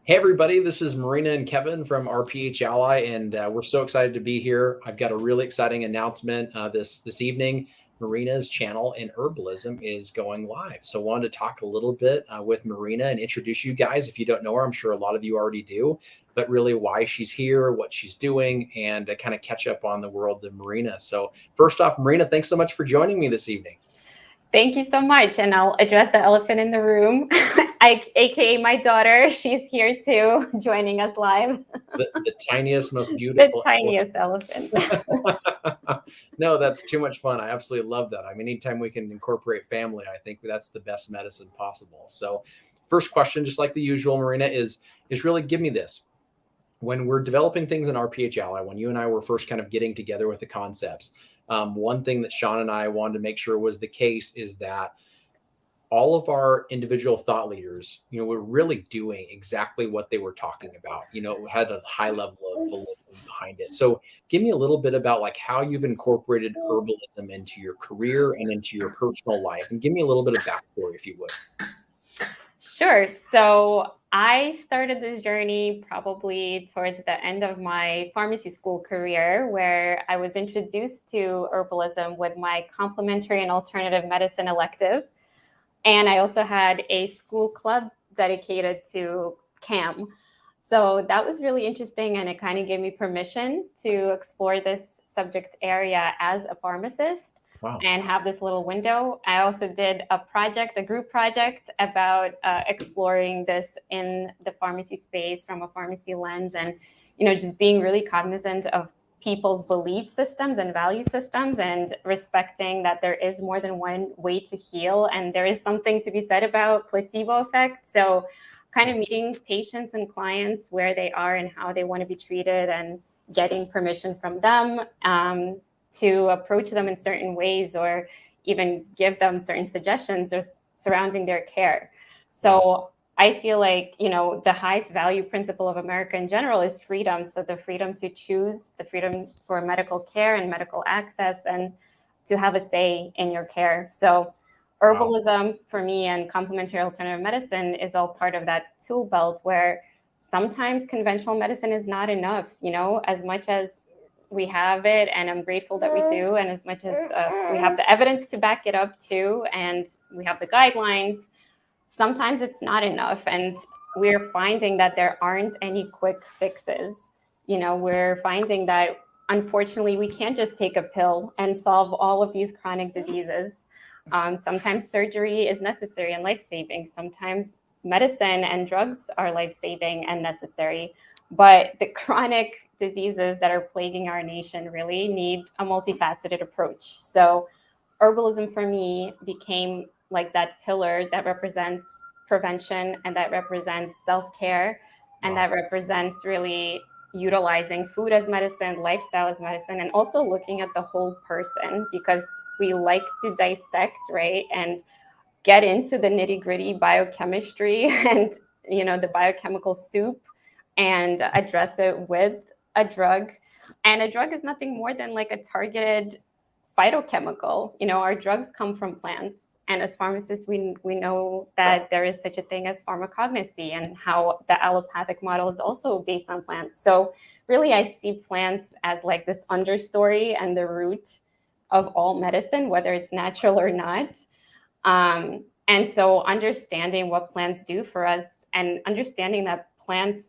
Hey, everybody, this is Marina and Kevin from RPH Ally, and we're so excited to be here. I've got a really exciting announcement this evening. Marina's channel in Herbalism is going live. So I wanted to talk a little bit with Marina and introduce you guys. If you don't know her, I'm sure a lot of you already do, but really why she's here, what she's doing, and kind of catch up on the world of Marina. So first off, Marina, thanks so much for joining me this evening. Thank you so much. And I'll address the elephant in the room, aka my daughter. She's here too, joining us live. The tiniest, most beautiful. The tiniest elephant. No, that's too much fun. I absolutely love that. I mean, anytime we can incorporate family, I think that's the best medicine possible. So first question, just like the usual, Marina, is really give me this. When we're developing things in RPH Ally, when you and I were first kind of getting together with the concepts, one thing that Sean and I wanted to make sure was the case is that all of our individual thought leaders, were really doing exactly what they were talking about, had a high level of validity behind it. So give me a little bit about like how you've incorporated herbalism into your career and into your personal life, and give me a little bit of backstory if you would. Sure. So I started this journey probably towards the end of my pharmacy school career, where I was introduced to herbalism with my complementary and alternative medicine elective. And I also had a school club dedicated to CAM. So that was really interesting. And it kind of gave me permission to explore this subject area as a pharmacist. Wow. And have this little window. I also did a group project about exploring this in the pharmacy space from a pharmacy lens, and, just being really cognizant of people's belief systems and value systems, and respecting that there is more than one way to heal. And there is something to be said about placebo effect. So kind of meeting patients and clients where they are and how they want to be treated, and getting permission from them to approach them in certain ways, or even give them certain suggestions or surrounding their care. So I feel like, the highest value principle of America in general is freedom. So the freedom to choose, the freedom for medical care and medical access, and to have a say in your care. So herbalism for me and complementary alternative medicine is all part of that tool belt, where sometimes conventional medicine is not enough, as much as we have it, and I'm grateful that we do, and as much as we have the evidence to back it up too, and we have the guidelines, sometimes it's not enough. And we're finding that there aren't any quick fixes. We're finding that unfortunately we can't just take a pill and solve all of these chronic diseases. Sometimes surgery is necessary and life-saving. Sometimes medicine and drugs are life-saving and necessary. But the chronic diseases that are plaguing our nation really need a multifaceted approach. So herbalism for me became like that pillar that represents prevention, and that represents self-care, and that represents really utilizing food as medicine, lifestyle as medicine, and also looking at the whole person, because we like to dissect, right? And get into the nitty-gritty biochemistry and, the biochemical soup, and address it with a drug. And a drug is nothing more than like a targeted phytochemical. Our drugs come from plants. And as pharmacists, we know that there is such a thing as pharmacognosy, and how the allopathic model is also based on plants. So really, I see plants as like this understory and the root of all medicine, whether it's natural or not. And so understanding what plants do for us, and understanding that plants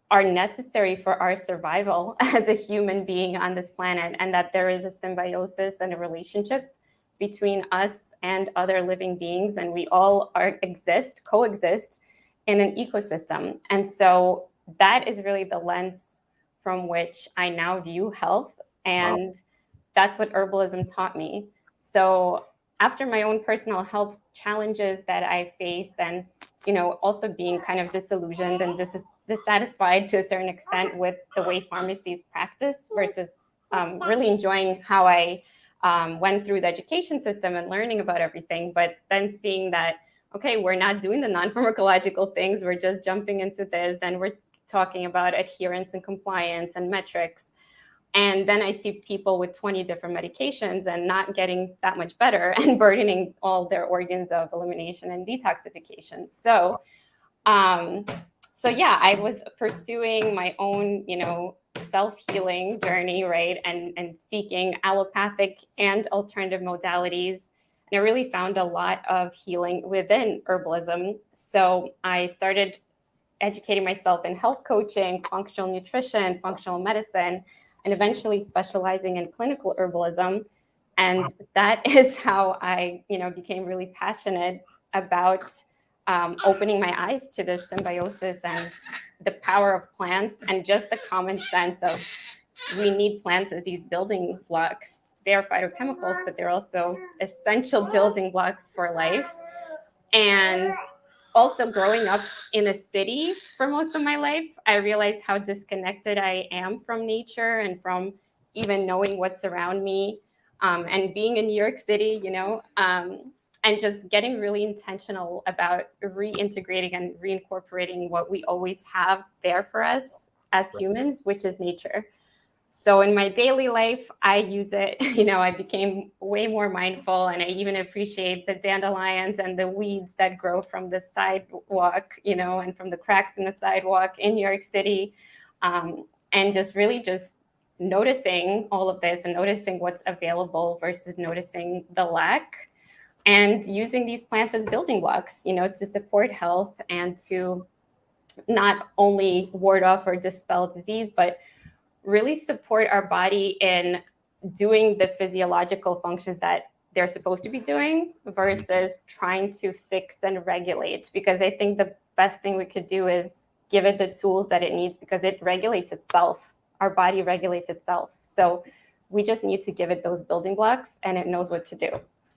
are necessary for our survival as a human being on this planet, and that there is a symbiosis and a relationship between us and other living beings, and we all coexist in an ecosystem. And so that is really the lens from which I now view health, and that's what herbalism taught me. So after my own personal health challenges that I faced, and also being kind of disillusioned and dissatisfied to a certain extent with the way pharmacies practice, versus really enjoying how I went through the education system and learning about everything, but then seeing that, okay, we're not doing the non-pharmacological things, we're just jumping into this, then we're talking about adherence and compliance and metrics. And then I see people with 20 different medications and not getting that much better, and burdening all their organs of elimination and detoxification. So So yeah, I was pursuing my own, self-healing journey, right? And seeking allopathic and alternative modalities. And I really found a lot of healing within herbalism. So I started educating myself in health coaching, functional nutrition, functional medicine, and eventually specializing in clinical herbalism. And that is how I, became really passionate about opening my eyes to this symbiosis and the power of plants and just the common sense of we need plants as these building blocks. They are phytochemicals, but they're also essential building blocks for life. And also growing up in a city for most of my life, I realized how disconnected I am from nature and from even knowing what's around me. And being in New York City, and just getting really intentional about reintegrating and reincorporating what we always have there for us as humans, which is nature. So in my daily life, I use it. I became way more mindful, and I even appreciate the dandelions and the weeds that grow from the sidewalk, and from the cracks in the sidewalk in New York City. And just really just noticing all of this and noticing what's available versus noticing the lack, and using these plants as building blocks, to support health and to not only ward off or dispel disease, but really support our body in doing the physiological functions that they're supposed to be doing versus trying to fix and regulate. Because I think the best thing we could do is give it the tools that it needs, because it regulates itself. Our body regulates itself. So we just need to give it those building blocks and it knows what to do.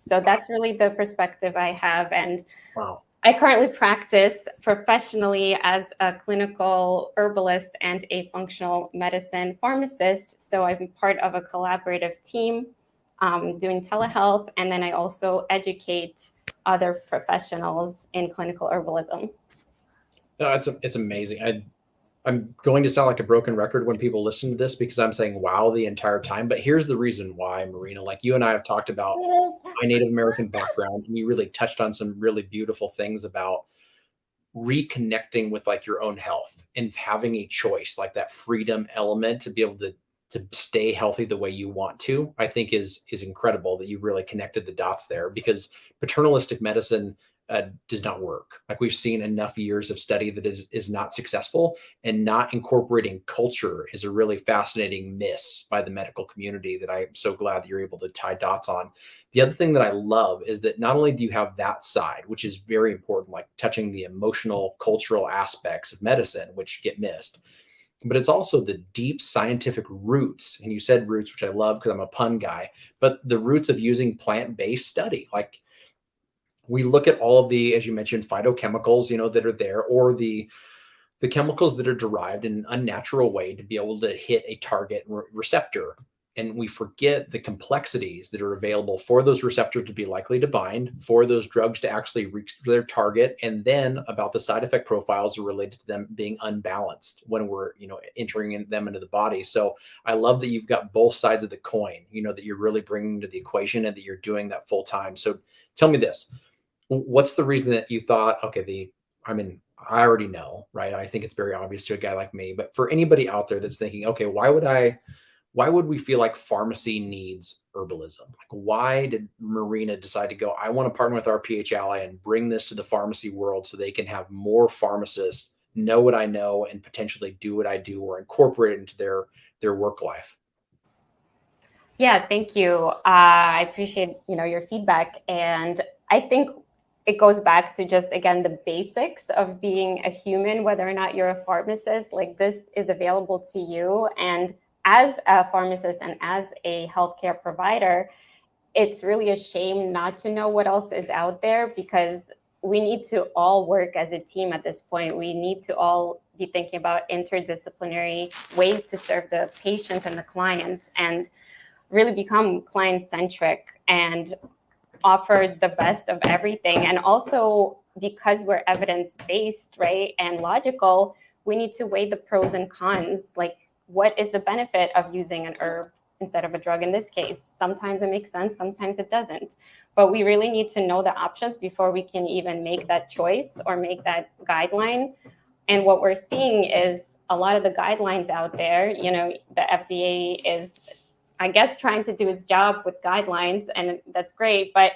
So that's really the perspective I have. And Wow. I currently practice professionally as a clinical herbalist and a functional medicine pharmacist. So I'm part of a collaborative team doing telehealth, and then I also educate other professionals in clinical herbalism. No, it's amazing. I'm going to sound like a broken record when people listen to this because I'm saying wow the entire time. But here's the reason why, Marina. Like you and I have talked about my Native American background, and you really touched on some really beautiful things about reconnecting with like your own health and having a choice, like that freedom element to be able to stay healthy the way you want to. I think is incredible that you've really connected the dots there, because paternalistic medicine does not work. Like we've seen enough years of study that is not successful, and not incorporating culture is a really fascinating miss by the medical community that I'm so glad that you're able to tie dots on. The other thing that I love is that not only do you have that side, which is very important, like touching the emotional, cultural aspects of medicine, which get missed, but it's also the deep scientific roots. And you said roots, which I love because I'm a pun guy, but the roots of using plant-based study. Like we look at all of the, as you mentioned, phytochemicals, that are there, or the chemicals that are derived in an unnatural way to be able to hit a target receptor. And we forget the complexities that are available for those receptors to be likely to bind, for those drugs to actually reach their target, and then about the side effect profiles related to them being unbalanced when we're, entering them into the body. So I love that you've got both sides of the coin, that you're really bringing to the equation and that you're doing that full time. So tell me this, what's the reason that you thought, okay, I already know, right? I think it's very obvious to a guy like me, but for anybody out there that's thinking, okay, why would we feel like pharmacy needs herbalism? Like, why did Marina decide to go, I want to partner with our PH Ally and bring this to the pharmacy world so they can have more pharmacists know what I know and potentially do what I do or incorporate it into their work life? Yeah, thank you. I appreciate, your feedback. And I think it goes back to just, again, the basics of being a human, whether or not you're a pharmacist, like this is available to you. And as a pharmacist and as a healthcare provider, it's really a shame not to know what else is out there, because we need to all work as a team at this point. We need to all be thinking about interdisciplinary ways to serve the patient and the client, and really become client-centric and offer the best of everything. And also, because we're evidence-based, right, and logical, we need to weigh the pros and cons. Like, what is the benefit of using an herb instead of a drug in this case? Sometimes it makes sense, sometimes it doesn't. But we really need to know the options before we can even make that choice or make that guideline. And what we're seeing is a lot of the guidelines out there, you know, the FDA is, I guess, trying to do its job with guidelines, and that's great. But,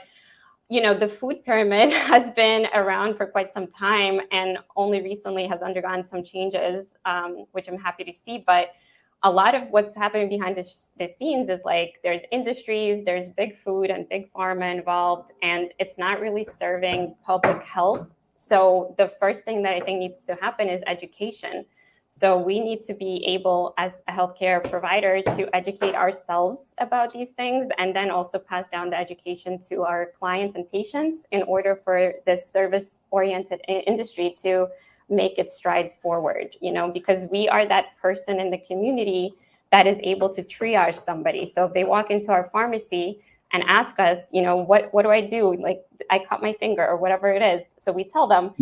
you know, the food pyramid has been around for quite some time and only recently has undergone some changes, which I'm happy to see. But a lot of what's happening behind the scenes is like there's industries, there's big food and big pharma involved, and it's not really serving public health. So the first thing that I think needs to happen is education. So we need to be able, as a healthcare provider, to educate ourselves about these things and then also pass down the education to our clients and patients in order for this service-oriented industry to make its strides forward, you know, because we are that person in the community that is able to triage somebody. So if they walk into our pharmacy and ask us, you know, what do I do? Like, I cut my finger or whatever it is. So we tell them,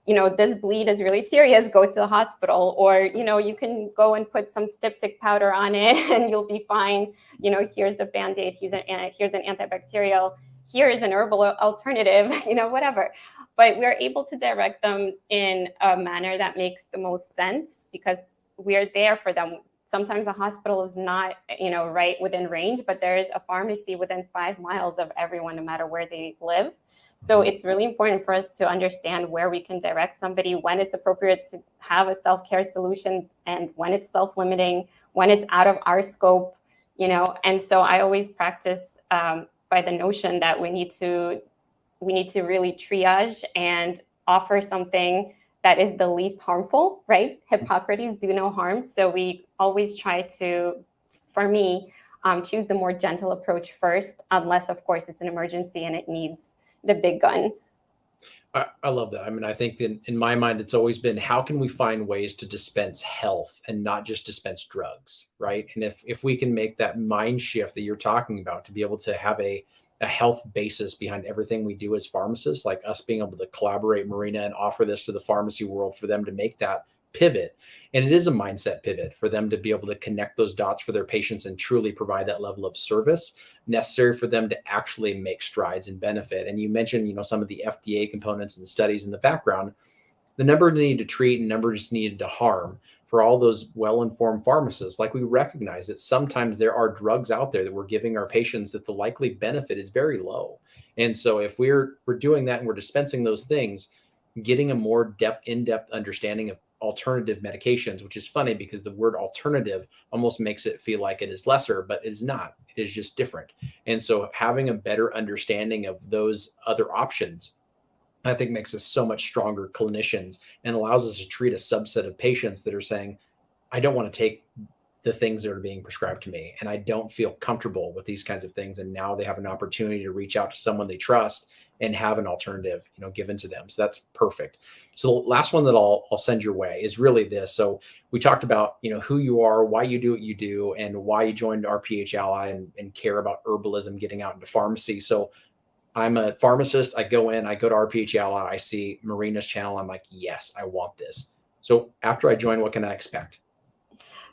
you know, this bleed is really serious, go to the hospital, or, you know, you can go and put some styptic powder on it and you'll be fine. You know, here's a Band-Aid, here's an antibacterial, here is an herbal alternative, you know, whatever. But we're able to direct them in a manner that makes the most sense because we're there for them. Sometimes a hospital is not, you know, right within range, but there is a pharmacy within 5 miles of everyone, no matter where they live. So it's really important for us to understand where we can direct somebody, when it's appropriate to have a self-care solution and when it's self-limiting, when it's out of our scope, you know. And so I always practice by the notion that we need to really triage and offer something that is the least harmful, right? Hippocrates, do no harm. So we always try to, for me, choose the more gentle approach first, unless, of course, it's an emergency and it needs the big gun. I love that. I mean, I think that in my mind, it's always been, how can we find ways to dispense health and not just dispense drugs, right? And if we can make that mind shift that you're talking about to be able to have a health basis behind everything we do as pharmacists, like us being able to collaborate, Marina, and offer this to the pharmacy world for them to make that pivot. And it is a mindset pivot for them to be able to connect those dots for their patients and truly provide that level of service necessary for them to actually make strides and benefit. And you mentioned, you know, some of the FDA components and studies in the background. The number needed to treat and numbers needed to harm for all those well-informed pharmacists. Like, we recognize that sometimes there are drugs out there that we're giving our patients that the likely benefit is very low. And so if we're doing that and we're dispensing those things, getting a more in-depth understanding of alternative medications, which is funny because the word alternative almost makes it feel like it is lesser, but it is not. It is just different. And so having a better understanding of those other options, I think, makes us so much stronger clinicians and allows us to treat a subset of patients that are saying, I don't want to take the things that are being prescribed to me, and I don't feel comfortable with these kinds of things. And now they have an opportunity to reach out to someone they trust and have an alternative, you know, given to them. So that's perfect. So the last one that I'll send your way is really this. So we talked about, you know, who you are, why you do what you do, and why you joined RPH Ally and care about herbalism, getting out into pharmacy. So I'm a pharmacist. I go to RPH Ally. I see Marina's channel. I'm like, yes, I want this. So after I join, what can I expect?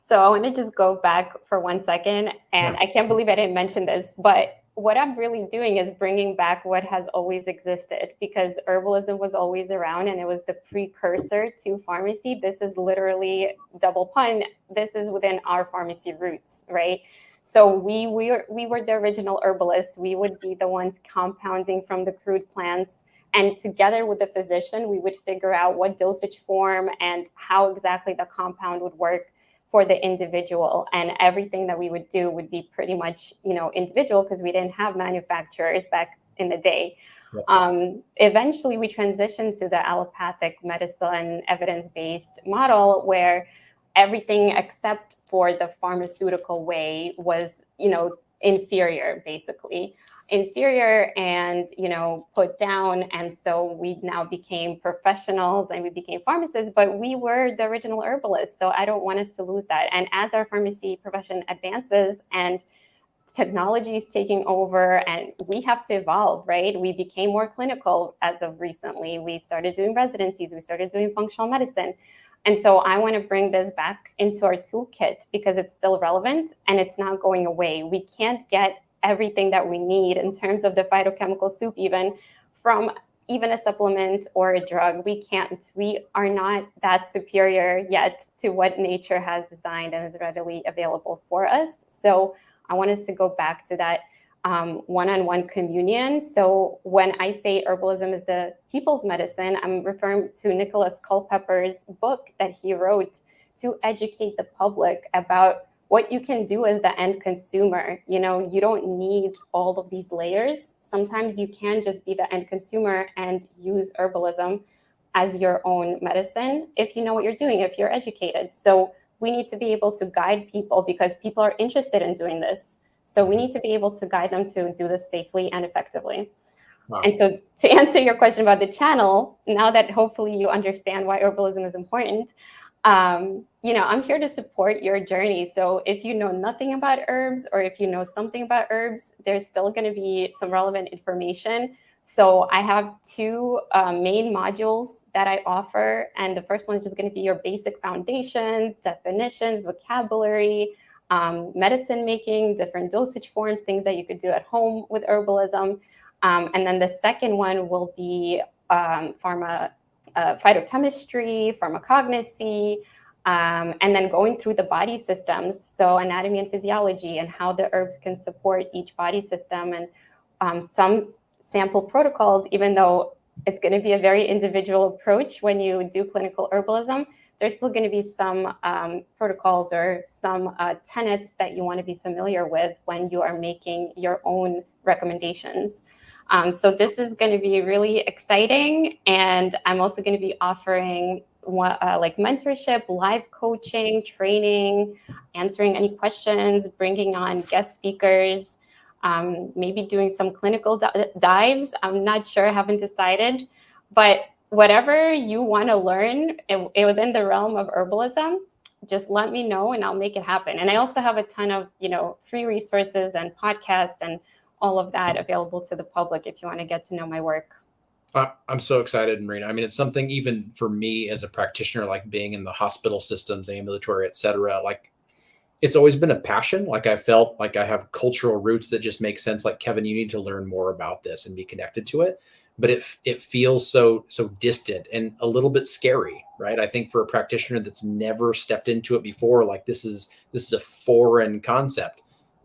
So I want to just go back for 1 second, and I can't believe I didn't mention this, but what I'm really doing is bringing back what has always existed, because herbalism was always around and it was the precursor to pharmacy. This is literally, double pun, this is within our pharmacy roots, right? So we were the original herbalists. We would be the ones compounding from the crude plants. And together with the physician, we would figure out what dosage form and how exactly the compound would work for the individual. And everything that we would do would be pretty much, you know, individual, because we didn't have manufacturers back in the day. Yep. Eventually, we transitioned to the allopathic medicine evidence-based model, where everything except for the pharmaceutical way was, you know, inferior, basically. Inferior and, you know, put down. And so we now became professionals and we became pharmacists, but we were the original herbalists. So I don't want us to lose that. And as our pharmacy profession advances and technology is taking over, and we have to evolve, right? We became more clinical as of recently. We started doing residencies, we started doing functional medicine. And so I want to bring this back into our toolkit because it's still relevant and it's not going away. We can't get everything that we need in terms of the phytochemical soup, even from even a supplement or a drug. We can't. We are not that superior yet to what nature has designed and is readily available for us. So I want us to go back to that one-on-one communion. So when I say herbalism is the people's medicine, I'm referring to Nicholas Culpepper's book that he wrote to educate the public about what you can do as the end consumer. You know, you don't need all of these layers. Sometimes you can just be the end consumer and use herbalism as your own medicine if you know what you're doing, if you're educated. So we need to be able to guide people because people are interested in doing this. So we need to be able to guide them to do this safely and effectively. Wow. And so to answer your question about the channel, now that hopefully you understand why herbalism is important, you know, I'm here to support your journey. So if you know nothing about herbs or if you know something about herbs, there's still going to be some relevant information. So I have two main modules that I offer. And the first one is just going to be your basic foundations, definitions, vocabulary, medicine making, different dosage forms, things that you could do at home with herbalism. And then the second one will be phytochemistry, pharmacognosy, and then going through the body systems, so anatomy and physiology and how the herbs can support each body system, and some sample protocols, even though it's going to be a very individual approach when you do clinical herbalism, there's still going to be some protocols or some tenets that you want to be familiar with when you are making your own recommendations. So this is going to be really exciting. And I'm also going to be offering like mentorship, live coaching, training, answering any questions, bringing on guest speakers, maybe doing some clinical dives. I'm not sure, I haven't decided, but whatever you want to learn within the realm of herbalism, just let me know and I'll make it happen. And I also have a ton of, you know, free resources and podcasts and all of that available to the public if you want to get to know my work. I'm so excited, Marina. I mean, it's something even for me as a practitioner, like being in the hospital systems, ambulatory, et cetera, like it's always been a passion. Like I felt like I have cultural roots that just make sense. Like, Kevin, you need to learn more about this and be connected to it. But it feels so distant and a little bit scary, right? I think for a practitioner that's never stepped into it before, like this is a foreign concept.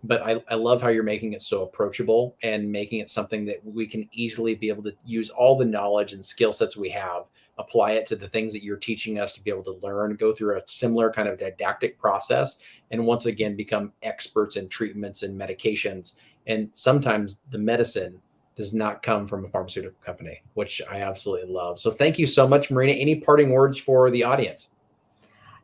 But I love how you're making it so approachable and making it something that we can easily be able to use all the knowledge and skill sets we have, apply it to the things that you're teaching us to be able to learn, go through a similar kind of didactic process, and once again, become experts in treatments and medications. And sometimes the medicine does not come from a pharmaceutical company, which I absolutely love. So thank you so much, Marina. Any parting words for the audience?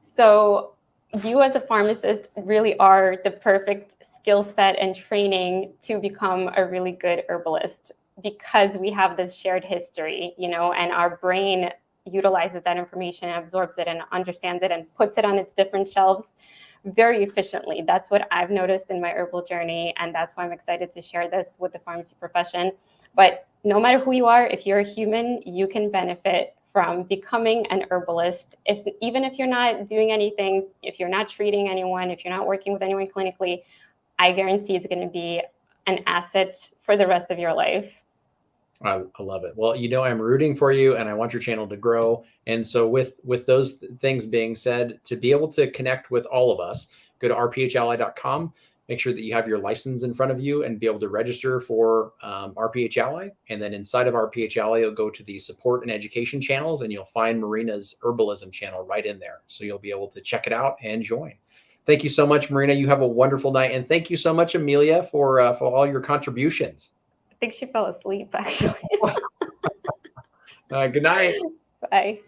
So you as a pharmacist really are the perfect skill set and training to become a really good herbalist, because we have this shared history, you know, and our brain utilizes that information, absorbs it and understands it and puts it on its different shelves very efficiently. That's what I've noticed in my herbal journey. And that's why I'm excited to share this with the pharmacy profession. But no matter who you are, if you're a human, you can benefit from becoming an herbalist. Even if you're not doing anything, if you're not treating anyone, if you're not working with anyone clinically, I guarantee it's going to be an asset for the rest of your life. I love it. Well, you know, I'm rooting for you and I want your channel to grow. And so with those things being said, to be able to connect with all of us, go to rphally.com, make sure that you have your license in front of you and be able to register for RPH Ally. And then inside of RPH Ally, you'll go to the support and education channels and you'll find Marina's Herbalism channel right in there. So you'll be able to check it out and join. Thank you so much, Marina. You have a wonderful night. And thank you so much, Amelia, for all your contributions. I think she fell asleep, actually. Good night. Bye.